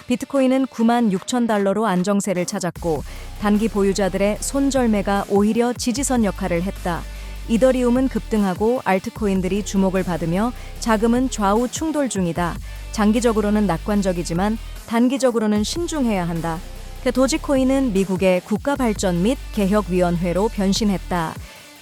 비트코인은 9만 6천 달러로 안정세를 찾았고 단기 보유자들의 손절매가 오히려 지지선 역할을 했다. 이더리움은 급등하고 알트코인들이 주목을 받으며 자금은 좌우 충돌 중이다. 장기적으로는 낙관적이지만 단기적으로는 신중해야 한다. 도지코인은 미국의 국가발전 및 개혁위원회로 변신했다.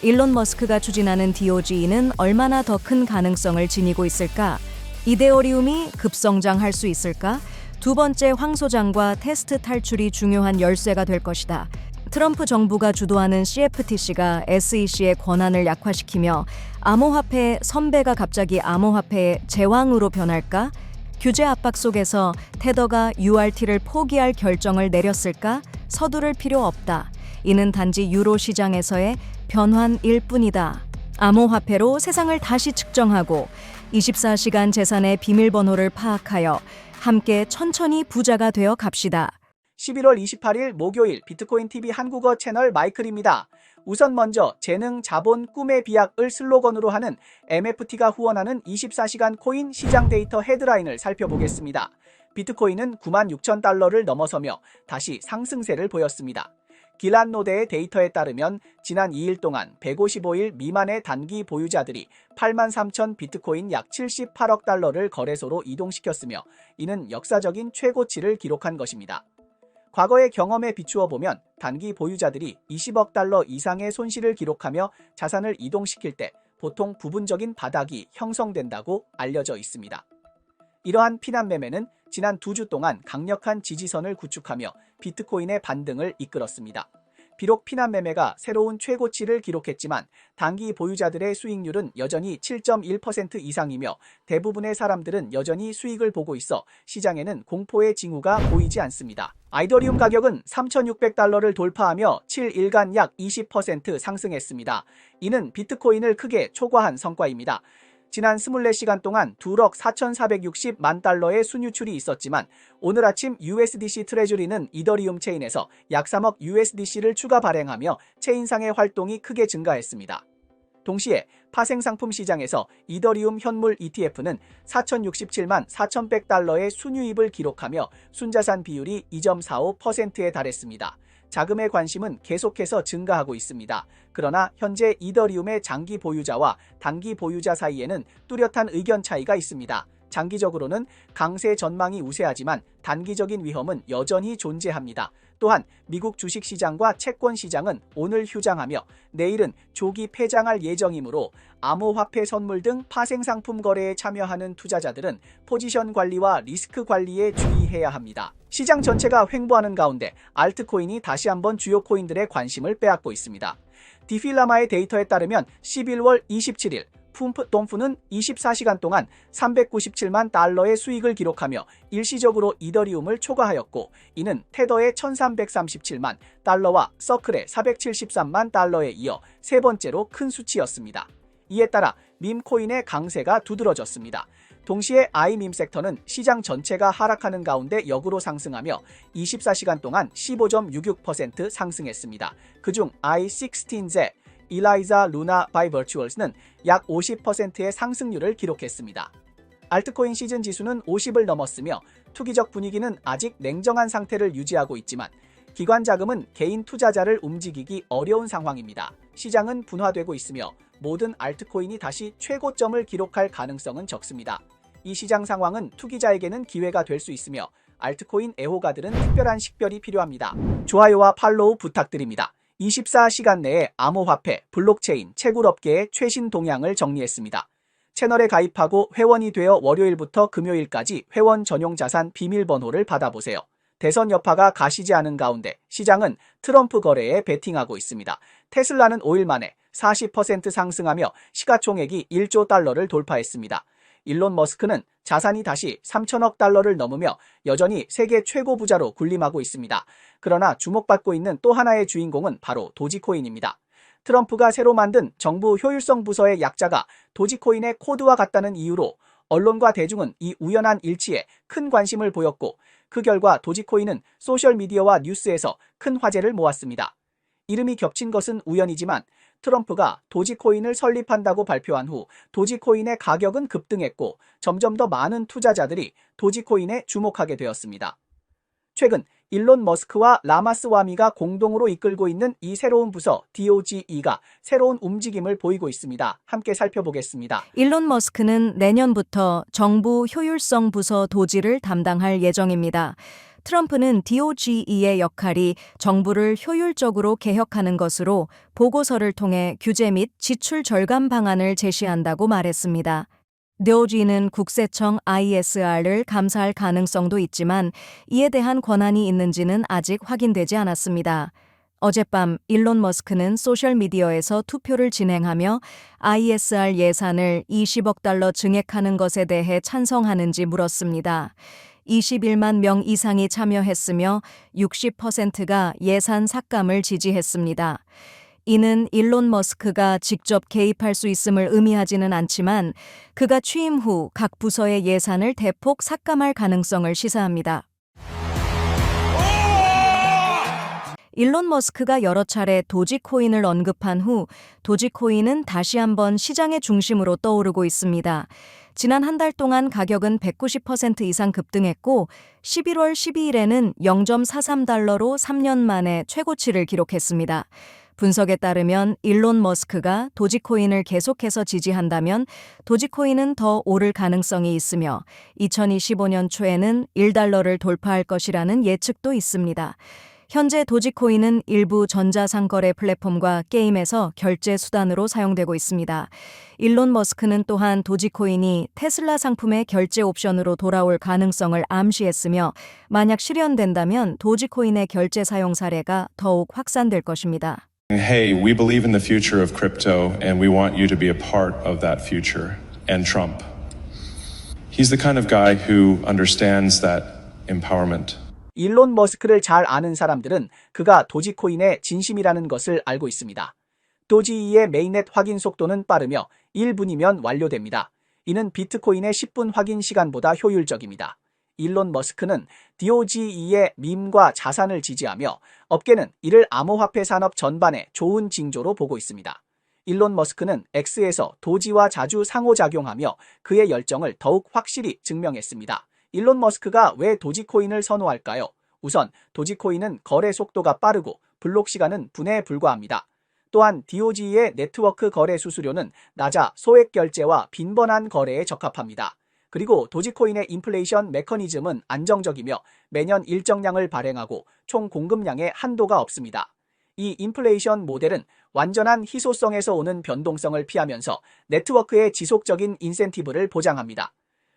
일론 머스크가 추진하는 DOGE는 얼마나 더 큰 가능성을 지니고 있을까? 이데어리움이 급성장할 수 있을까? 두 번째 황소장과 테스트 탈출이 중요한 열쇠가 될 것이다. 트럼프 정부가 주도하는 CFTC가 SEC의 권한을 약화시키며 암호화폐의 선배가 갑자기 암호화폐의 제왕으로 변할까? 규제 압박 속에서 테더가 URT를 포기할 결정을 내렸을까? 서두를 필요 없다. 이는 단지 유로 시장에서의 변환일 뿐이다. 암호화폐로 세상을 다시 측정하고 24시간 재산의 비밀번호를 파악하여 함께 천천히 부자가 되어 갑시다. 11월 28일 목요일 비트코인TV 한국어 채널 마이클입니다. 우선 먼저 재능, 자본, 꿈의 비약을 슬로건으로 하는 MFT가 후원하는 24시간 코인 시장 데이터 헤드라인을 살펴보겠습니다. 비트코인은 9만 6천 달러를 넘어서며 다시 상승세를 보였습니다. 길란노데의 데이터에 따르면 지난 2일 동안 155일 미만의 단기 보유자들이 8만 3천 비트코인 약 78억 달러를 거래소로 이동시켰으며 이는 역사적인 최고치를 기록한 것입니다. 과거의 경험에 비추어 보면 단기 보유자들이 20억 달러 이상의 손실을 기록하며 자산을 이동시킬 때 보통 부분적인 바닥이 형성된다고 알려져 있습니다. 이러한 피난 매매는 지난 2주 동안 강력한 지지선을 구축하며 비트코인의 반등을 이끌었습니다. 비록 피난 매매가 새로운 최고치를 기록했지만 단기 보유자들의 수익률은 여전히 7.1% 이상이며 대부분의 사람들은 여전히 수익을 보고 있어 시장에는 공포의 징후가 보이지 않습니다. 이더리움 가격은 3,600달러를 돌파하며 7일간 약 20% 상승했습니다. 이는 비트코인을 크게 초과한 성과입니다. 지난 24시간 동안 2억 4,460만 달러의 순유출이 있었지만 오늘 아침 USDC 트레저리는 이더리움 체인에서 약 3억 USDC를 추가 발행하며 체인상의 활동이 크게 증가했습니다. 동시에 파생상품 시장에서 이더리움 현물 ETF는 4,067만 4,100달러의 순유입을 기록하며 순자산 비율이 2.45%에 달했습니다. 자금의 관심은 계속해서 증가하고 있습니다. 그러나 현재 이더리움의 장기 보유자와 단기 보유자 사이에는 뚜렷한 의견 차이가 있습니다. 장기적으로는 강세 전망이 우세하지만 단기적인 위험은 여전히 존재합니다. 또한 미국 주식시장과 채권시장은 오늘 휴장하며 내일은 조기 폐장할 예정이므로 암호화폐 선물 등 파생상품 거래에 참여하는 투자자들은 포지션 관리와 리스크 관리에 주의해야 합니다. 시장 전체가 횡보하는 가운데 알트코인이 다시 한번 주요 코인들의 관심을 빼앗고 있습니다. 디필라마의 데이터에 따르면 11월 27일 둠프는 24시간 동안 397만 달러의 수익을 기록하며 일시적으로 이더리움을 초과하였고 이는 테더의 1337만 달러와 서클의 473만 달러에 이어 세 번째로 큰 수치였습니다. 이에 따라 밈코인의 강세가 두드러졌습니다. 동시에 i밈 섹터는 시장 전체가 하락하는 가운데 역으로 상승하며 24시간 동안 15.66% 상승했습니다. 그중 i16Z 일라이자 루나 바이 버추얼스는 약 50%의 상승률을 기록했습니다. 알트코인 시즌 지수는 50을 넘었으며 투기적 분위기는 아직 냉정한 상태를 유지하고 있지만 기관 자금은 개인 투자자를 움직이기 어려운 상황입니다. 시장은 분화되고 있으며 모든 알트코인이 다시 최고점을 기록할 가능성은 적습니다. 이 시장 상황은 투기자에게는 기회가 될 수 있으며 알트코인 애호가들은 특별한 식별이 필요합니다. 좋아요와 팔로우 부탁드립니다. 24시간 내에 암호화폐, 블록체인, 채굴업계의 최신 동향을 정리했습니다. 채널에 가입하고 회원이 되어 월요일부터 금요일까지 회원 전용 자산 비밀번호를 받아보세요. 대선 여파가 가시지 않은 가운데 시장은 트럼프 거래에 베팅하고 있습니다. 테슬라는 5일 만에 40% 상승하며 시가총액이 1조 달러를 돌파했습니다. 일론 머스크는 자산이 다시 3천억 달러를 넘으며 여전히 세계 최고 부자로 군림하고 있습니다. 그러나 주목받고 있는 또 하나의 주인공은 바로 도지코인입니다. 트럼프가 새로 만든 정부 효율성 부서의 약자가 도지코인의 코드와 같다는 이유로 언론과 대중은 이 우연한 일치에 큰 관심을 보였고 그 결과 도지코인은 소셜미디어와 뉴스에서 큰 화제를 모았습니다. 이름이 겹친 것은 우연이지만 트럼프가 도지코인을 설립한다고 발표한 후 도지코인의 가격은 급등했고 점점 더 많은 투자자들이 도지코인에 주목하게 되었습니다. 최근 일론 머스크와 라마스와미가 공동으로 이끌고 있는 이 새로운 부서 DOGE가 새로운 움직임을 보이고 있습니다. 함께 살펴보겠습니다. 일론 머스크는 내년부터 정부 효율성 부서 도지를 담당할 예정입니다. 트럼프는 DOGE의 역할이 정부를 효율적으로 개혁하는 것으로 보고서를 통해 규제 및 지출 절감 방안을 제시한다고 말했습니다. DOG는 국세청 ISR을 감사할 가능성도 있지만 이에 대한 권한이 있는지는 아직 확인되지 않았습니다. 어젯밤 일론 머스크는 소셜미디어에서 투표를 진행하며 ISR 예산을 20억 달러 증액하는 것에 대해 찬성하는지 물었습니다. 21만 명 이상이 참여했으며 60%가 예산 삭감을 지지했습니다. 이는 일론 머스크가 직접 개입할 수 있음을 의미하지는 않지만 그가 취임 후 각 부서의 예산을 대폭 삭감할 가능성을 시사합니다. 일론 머스크가 여러 차례 도지코인을 언급한 후 도지코인은 다시 한번 시장의 중심으로 떠오르고 있습니다. 지난 한 달 동안 가격은 190% 이상 급등했고 11월 12일에는 0.43달러로 3년 만에 최고치를 기록했습니다. 분석에 따르면 일론 머스크가 도지코인을 계속해서 지지한다면 도지코인은 더 오를 가능성이 있으며 2025년 초에는 1달러를 돌파할 것이라는 예측도 있습니다. 현재 도지코인은 일부 전자상거래 플랫폼과 게임에서 결제 수단으로 사용되고 있습니다. 일론 머스크는 또한 도지코인이 테슬라 상품의 결제 옵션으로 돌아올 가능성을 암시했으며 만약 실현된다면 도지코인의 결제 사용 사례가 더욱 확산될 것입니다. Hey, we believe in the future of crypto and we want you to be a part of that future. And Trump. He's the kind of guy who understands that empowerment. 일론 머스크를 잘 아는 사람들은 그가 도지코인의 진심이라는 것을 알고 있습니다. 도지이의 메인넷 확인 속도는 빠르며 1분이면 완료됩니다. 이는 비트코인의 10분 확인 시간보다 효율적입니다. 일론 머스크는 DOGE의 밈과 자산을 지지하며 업계는 이를 암호화폐 산업 전반에 좋은 징조로 보고 있습니다. 일론 머스크는 X에서 도지와 자주 상호작용하며 그의 열정을 더욱 확실히 증명했습니다. 일론 머스크가 왜 도지코인을 선호할까요? 우선 도지코인은 거래 속도가 빠르고 블록 시간은 분에 불과합니다. 또한 DOGE의 네트워크 거래 수수료는 낮아 소액 결제와 빈번한 거래에 적합합니다. 그리고 도지코인의 인플레이션 메커니즘은 안정적이며 매년 일정량을 발행하고 총 공급량에 한도가 없습니다. 이 인플레이션 모델은 완전한 희소성에서 오는 변동성을 피하면서 네트워크의 지속적인 인센티브를 보장합니다.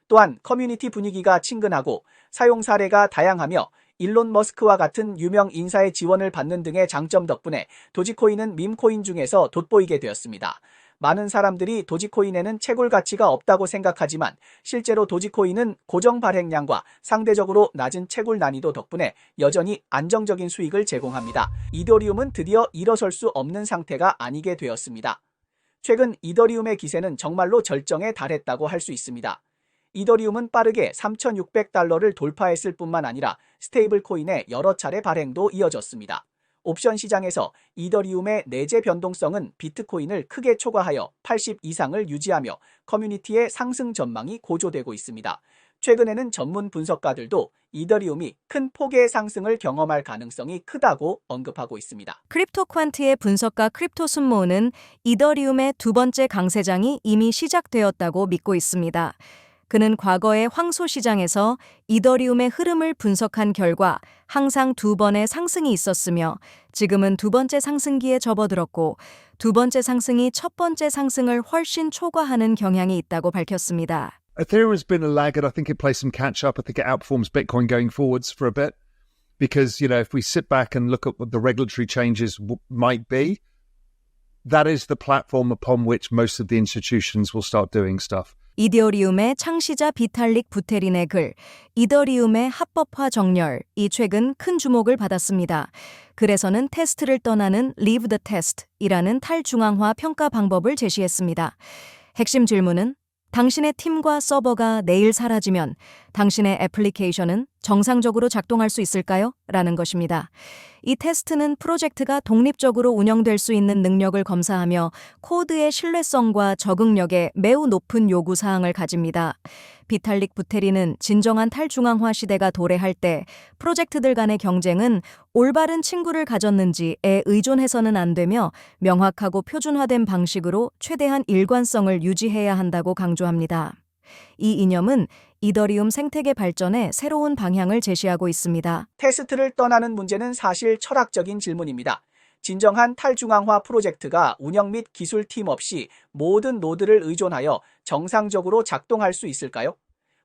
또한 커뮤니티 분위기가 친근하고 사용 사례가 다양하며 일론 머스크와 같은 유명 인사의 지원을 받는 등의 장점 덕분에 도지코인은 밈코인 중에서 돋보이게 되었습니다. 많은 사람들이 도지코인에는 채굴 가치가 없다고 생각하지만 실제로 도지코인은 고정 발행량과 상대적으로 낮은 채굴 난이도 덕분에 여전히 안정적인 수익을 제공합니다. 이더리움은 드디어 일어설 수 없는 상태가 아니게 되었습니다. 최근 이더리움의 기세는 정말로 절정에 달했다고 할 수 있습니다. 이더리움은 빠르게 3,600달러를 돌파했을 뿐만 아니라 스테이블 코인의 여러 차례 발행도 이어졌습니다. 옵션 시장에서 이더리움의 내재 변동성은 비트코인을 크게 초과하여 80 이상을 유지하며 커뮤니티의 상승 전망이 고조되고 있습니다. 최근에는 전문 분석가들도 이더리움이 큰 폭의 상승을 경험할 가능성이 크다고 언급하고 있습니다. 크립토퀀트의 분석가 크립토순모는 이더리움의 두 번째 강세장이 이미 시작되었다고 믿고 있습니다. 그는 과거의 황소 시장에서 이더리움의 흐름을 분석한 결과 항상 두 번의 상승이 있었으며 지금은 두 번째 상승기에 접어들었고 두 번째 상승이 첫 번째 상승을 훨씬 초과하는 경향이 있다고 밝혔습니다. Ethereum has been a laggard. I think it plays some catch up. I think it outperforms Bitcoin going forwards for a bit because, if we sit back and look at what the regulatory changes might be, that is the platform upon which most of the institutions will start doing stuff. 이더리움의 창시자 비탈릭 부테린의 글, 이더리움의 합법화 정렬이 최근 큰 주목을 받았습니다. 글에서는 테스트를 떠나는 Leave the Test이라는 탈중앙화 평가 방법을 제시했습니다. 핵심 질문은 당신의 팀과 서버가 내일 사라지면 당신의 애플리케이션은 정상적으로 작동할 수 있을까요? 라는 것입니다. 이 테스트는 프로젝트가 독립적으로 운영될 수 있는 능력을 검사하며 코드의 신뢰성과 적응력에 매우 높은 요구 사항을 가집니다. 비탈릭 부테리는 진정한 탈중앙화 시대가 도래할 때 프로젝트들 간의 경쟁은 올바른 친구를 가졌는지에 의존해서는 안 되며 명확하고 표준화된 방식으로 최대한 일관성을 유지해야 한다고 강조합니다. 이 이념은 이더리움 생태계 발전에 새로운 방향을 제시하고 있습니다. 테스트를 떠나는 문제는 사실 철학적인 질문입니다. 진정한 탈중앙화 프로젝트가 운영 및 기술팀 없이 모든 노드를 의존하여 정상적으로 작동할 수 있을까요?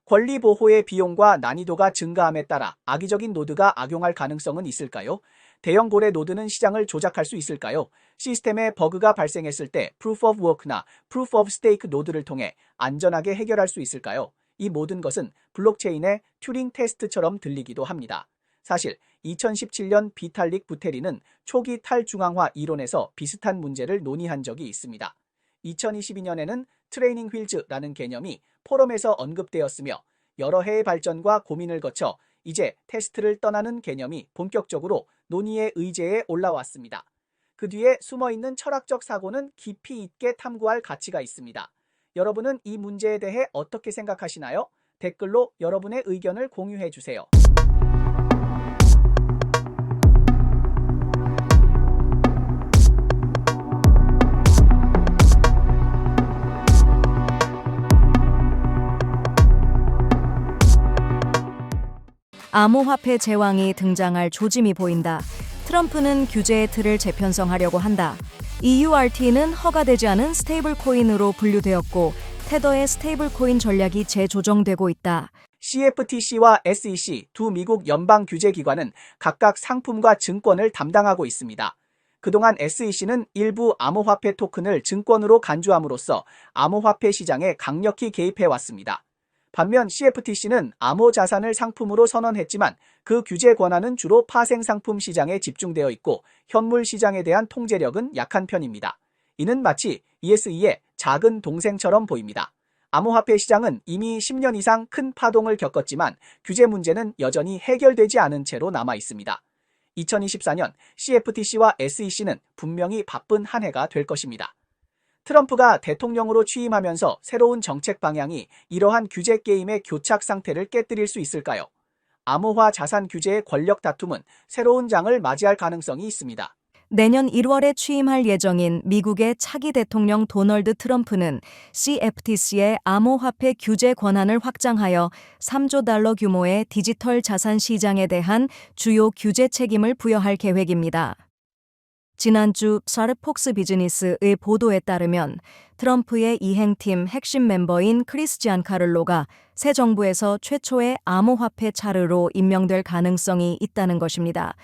권리 보호의 비용과 난이도가 증가함에 따라 악의적인 노드가 악용할 가능성은 있을까요? 대형 고래 노드는 시장을 조작할 수 있을까요? 시스템에 버그가 발생했을 때 Proof of Work나 Proof of Stake 노드를 통해 안전하게 해결할 수 있을까요? 이 모든 것은 블록체인의 튜링 테스트처럼 들리기도 합니다. 사실 2017년 비탈릭 부테리는 초기 탈중앙화 이론에서 비슷한 문제를 논의한 적이 있습니다. 2022년에는 트레이닝 휠즈라는 개념이 포럼에서 언급되었으며 여러 해의 발전과 고민을 거쳐 이제 테스트를 떠나는 개념이 본격적으로 논의의 의제에 올라왔습니다. 그 뒤에 숨어있는 철학적 사고는 깊이 있게 탐구할 가치가 있습니다. 여러분은 이 문제에 대해 어떻게 생각하시나요? 댓글로 여러분의 의견을 공유해 주세요. 암호화폐 제왕이 등장할 조짐이 보인다. 트럼프는 규제의 틀을 재편성하려고 한다. EURT는 허가되지 않은 스테이블 코인으로 분류되었고 테더의 스테이블 코인 전략이 재조정되고 있다. CFTC와 SEC 두 미국 연방 규제 기관은 각각 상품과 증권을 담당하고 있습니다. 그동안 SEC는 일부 암호화폐 토큰을 증권으로 간주함으로써 암호화폐 시장에 강력히 개입해왔습니다. 반면 CFTC는 암호 자산을 상품으로 선언했지만 그 규제 권한은 주로 파생상품 시장에 집중되어 있고 현물 시장에 대한 통제력은 약한 편입니다. 이는 마치 ESE의 작은 동생처럼 보입니다. 암호화폐 시장은 이미 10년 이상 큰 파동을 겪었지만 규제 문제는 여전히 해결되지 않은 채로 남아 있습니다. 2024년 CFTC와 SEC는 분명히 바쁜 한 해가 될 것입니다. 트럼프가 대통령으로 취임하면서 새로운 정책 방향이 이러한 규제 게임의 교착 상태를 깨뜨릴 수 있을까요? 암호화 자산 규제의 권력 다툼은 새로운 장을 맞이할 가능성이 있습니다. 내년 1월에 취임할 예정인 미국의 차기 대통령 도널드 트럼프는 CFTC의 암호화폐 규제 권한을 확장하여 3조 달러 규모의 디지털 자산 시장에 대한 주요 규제 책임을 부여할 계획입니다. 지난주 샤르폭스 비즈니스의 보도에 따르면 트럼프의 이행팀 핵심 멤버인 크리스 지안카를로가 새 정부에서 최초의 암호화폐 차르로 임명될 가능성이 있다는 것입니다.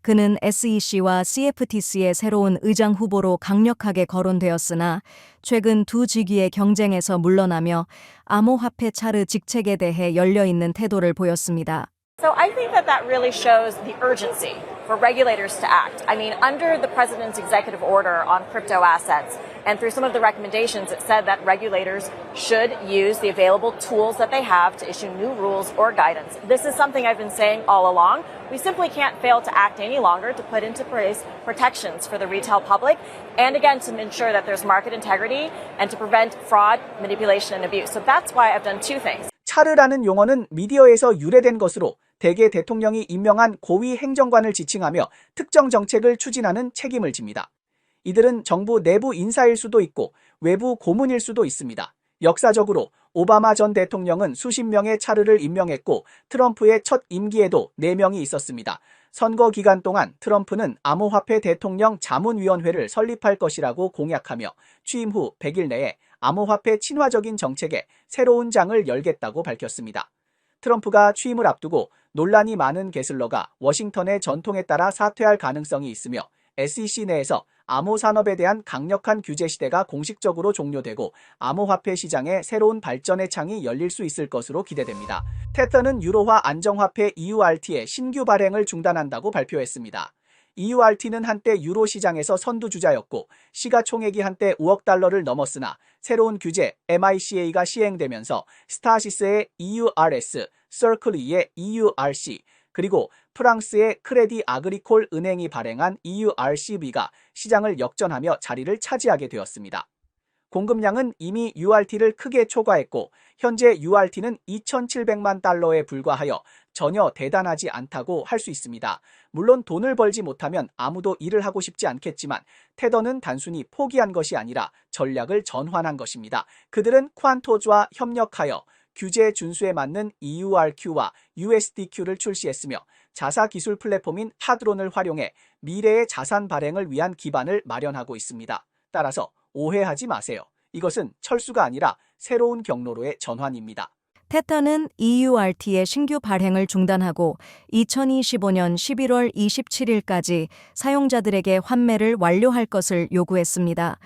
그는 SEC와 CFTC의 새로운 의장 후보로 강력하게 거론되었으나 최근 두 직위의 경쟁에서 물러나며 암호화폐 차르 직책에 대해 열려있는 태도를 보였습니다. So I think that really shows the urgency for regulators to act. I mean, under the president's executive order on crypto assets and through some of the recommendations, it said that regulators should use the available tools that they have to issue new rules or guidance. This is something I've been saying all along. We simply can't fail to act any longer to put into place protections for the retail public and again to ensure that there's market integrity and to prevent fraud, manipulation, and abuse. So that's why I've done two things. 차르라는 용어는 미디어에서 유래된 것으로 대개 대통령이 임명한 고위 행정관을 지칭하며 특정 정책을 추진하는 책임을 집니다. 이들은 정부 내부 인사일 수도 있고 외부 고문일 수도 있습니다. 역사적으로 오바마 전 대통령은 수십 명의 차르를 임명했고 트럼프의 첫 임기에도 4명이 있었습니다. 선거 기간 동안 트럼프는 암호화폐 대통령 자문위원회를 설립할 것이라고 공약하며 취임 후 100일 내에 암호화폐 친화적인 정책에 새로운 장을 열겠다고 밝혔습니다. 트럼프가 취임을 앞두고 논란이 많은 게슬러가 워싱턴의 전통에 따라 사퇴할 가능성이 있으며 SEC 내에서 암호 산업에 대한 강력한 규제 시대가 공식적으로 종료되고 암호화폐 시장의 새로운 발전의 창이 열릴 수 있을 것으로 기대됩니다. 테더는 유로화 안정화폐 EURT의 신규 발행을 중단한다고 발표했습니다. EURT는 한때 유로 시장에서 선두주자였고 시가총액이 한때 5억 달러를 넘었으나 새로운 규제 MiCA가 시행되면서 스타시스의 EURS 서클리의 EURC, 그리고 프랑스의 크레디 아그리콜 은행이 발행한 EURCV가 시장을 역전하며 자리를 차지하게 되었습니다. 공급량은 이미 URT를 크게 초과했고 현재 URT는 2,700만 달러에 불과하여 전혀 대단하지 않다고 할 수 있습니다. 물론 돈을 벌지 못하면 아무도 일을 하고 싶지 않겠지만 테더는 단순히 포기한 것이 아니라 전략을 전환한 것입니다. 그들은 퀀토즈와 협력하여 규제 준수에 맞는 EURQ와 USDQ를 출시했으며 자사 기술 플랫폼인 하드론을 활용해 미래의 자산 발행을 위한 기반을 마련하고 있습니다. 따라서 오해하지 마세요. 이것은 철수가 아니라 새로운 경로로의 전환입니다. 테터는 EURT의 신규 발행을 중단하고 2025년 11월 27일까지 사용자들에게 환매를 완료할 것을 요구했습니다.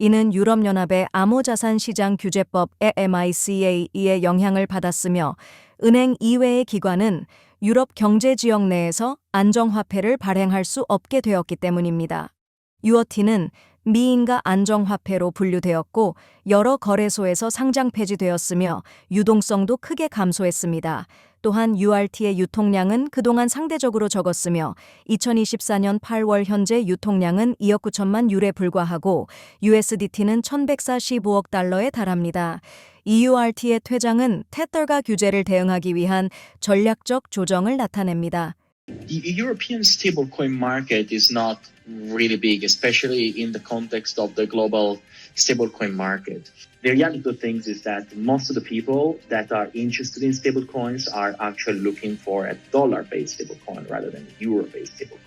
이는 유럽연합의 암호자산시장 규제법 MiCA의 영향을 받았으며 은행 이외의 기관은 유럽 경제지역 내에서 안정화폐를 발행할 수 없게 되었기 때문입니다. UOT는 미인가 안정화폐로 분류되었고 여러 거래소에서 상장 폐지되었으며 유동성도 크게 감소했습니다. 또한 URT의 유통량은 그동안 상대적으로 적었으며 2024년 8월 현재 유통량은 2억 9천만 유로에 불과하고 USDT는 1,145억 달러에 달합니다. EURT의 퇴장은 테더가 규제를 대응하기 위한 전략적 조정을 나타냅니다. The European stablecoin market is not really big, especially in the context of the global stablecoin market. The reality of things is that most of the people that are interested in stablecoins are actually looking for a dollar-based stablecoin rather than a euro-based stablecoin.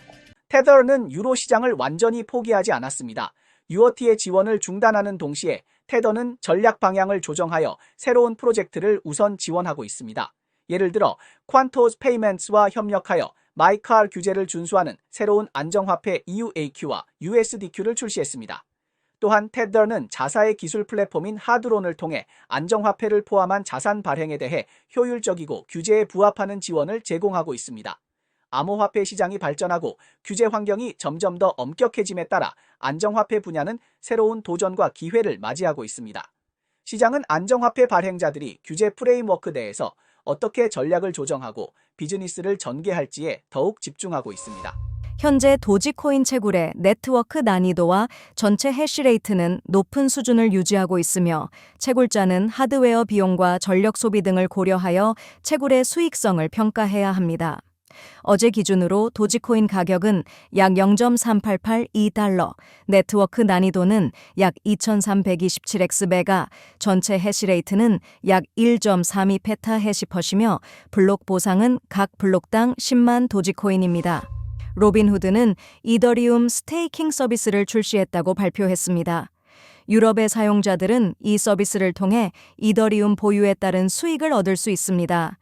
테더는 유로 시장을 완전히 포기하지 않았습니다. UOT의 지원을 중단하는 동시에 테더는 전략 방향을 조정하여 새로운 프로젝트를 우선 지원하고 있습니다. 예를 들어 퀀토즈 페이먼트와 협력하여 마이카R 규제를 준수하는 새로운 안정화폐 EUAQ와 USDQ를 출시했습니다. 또한 테더는 자사의 기술 플랫폼인 하드론을 통해 안정화폐를 포함한 자산 발행에 대해 효율적이고 규제에 부합하는 지원을 제공하고 있습니다. 암호화폐 시장이 발전하고 규제 환경이 점점 더 엄격해짐에 따라 안정화폐 분야는 새로운 도전과 기회를 맞이하고 있습니다. 시장은 안정화폐 발행자들이 규제 프레임워크 내에서 어떻게 전략을 조정하고 비즈니스를 전개할지에 더욱 집중하고 있습니다. 현재 도지코인 채굴의 네트워크 난이도와 전체 해시레이트는 높은 수준을 유지하고 있으며 채굴자는 하드웨어 비용과 전력 소비 등을 고려하여 채굴의 수익성을 평가해야 합니다. 어제 기준으로 도지코인 가격은 약 0.3882달러, 네트워크 난이도는 약 2327X메가, 전체 해시레이트는 약 1.32페타 해시퍼시며 블록 보상은 각 블록당 10만 도지코인입니다. 로빈후드는 이더리움 스테이킹 서비스를 출시했다고 발표했습니다. 유럽의 사용자들은 이 서비스를 통해 이더리움 보유에 따른 수익을 얻을 수 있습니다.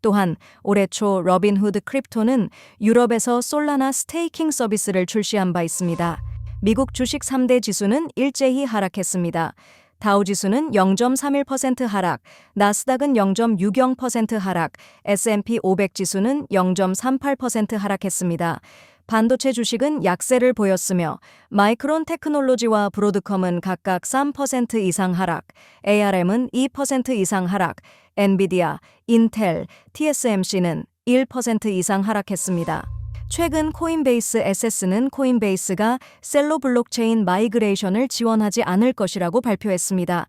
또한 올해 초 로빈후드 크립토는 유럽에서 솔라나 스테이킹 서비스를 출시한 바 있습니다. 미국 주식 3대 지수는 일제히 하락했습니다. 다우지수는 0.31% 하락, 나스닥은 0.60% 하락, S&P 500 지수는 0.38% 하락했습니다. 반도체 주식은 약세를 보였으며 마이크론 테크놀로지와 브로드컴은 각각 3% 이상 하락, ARM은 2% 이상 하락, 엔비디아, 인텔, TSMC는 1% 이상 하락했습니다. 최근 코인베이스 SS는 코인베이스가 셀로 블록체인 마이그레이션을 지원하지 않을 것이라고 발표했습니다.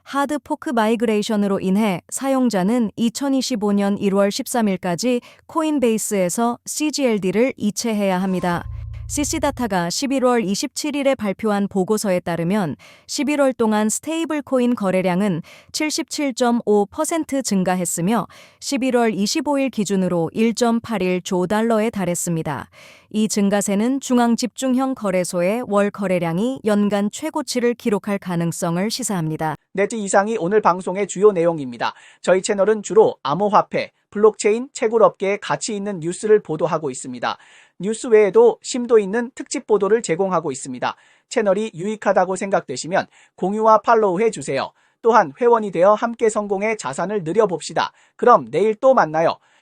하드 포크 마이그레이션으로 인해 사용자는 2025년 1월 13일까지 코인베이스에서 CGLD를 이체해야 합니다. CC다타가 11월 27일에 발표한 보고서에 따르면 11월 동안 스테이블 코인 거래량은 77.5% 증가했으며 11월 25일 기준으로 1.81조 달러에 달했습니다. 이 증가세는 중앙집중형 거래소의 월 거래량이 연간 최고치를 기록할 가능성을 시사합니다. 네트 이상이 오늘 방송의 주요 내용입니다. 저희 채널은 주로 암호화폐, 블록체인, 채굴업계에 가치 있는 뉴스를 보도하고 있습니다. 뉴스 외에도 심도 있는 특집 보도를 제공하고 있습니다. 채널이 유익하다고 생각되시면 공유와 팔로우 해주세요. 또한 회원이 되어 함께 성공해 자산을 늘려봅시다. 그럼 내일 또 만나요.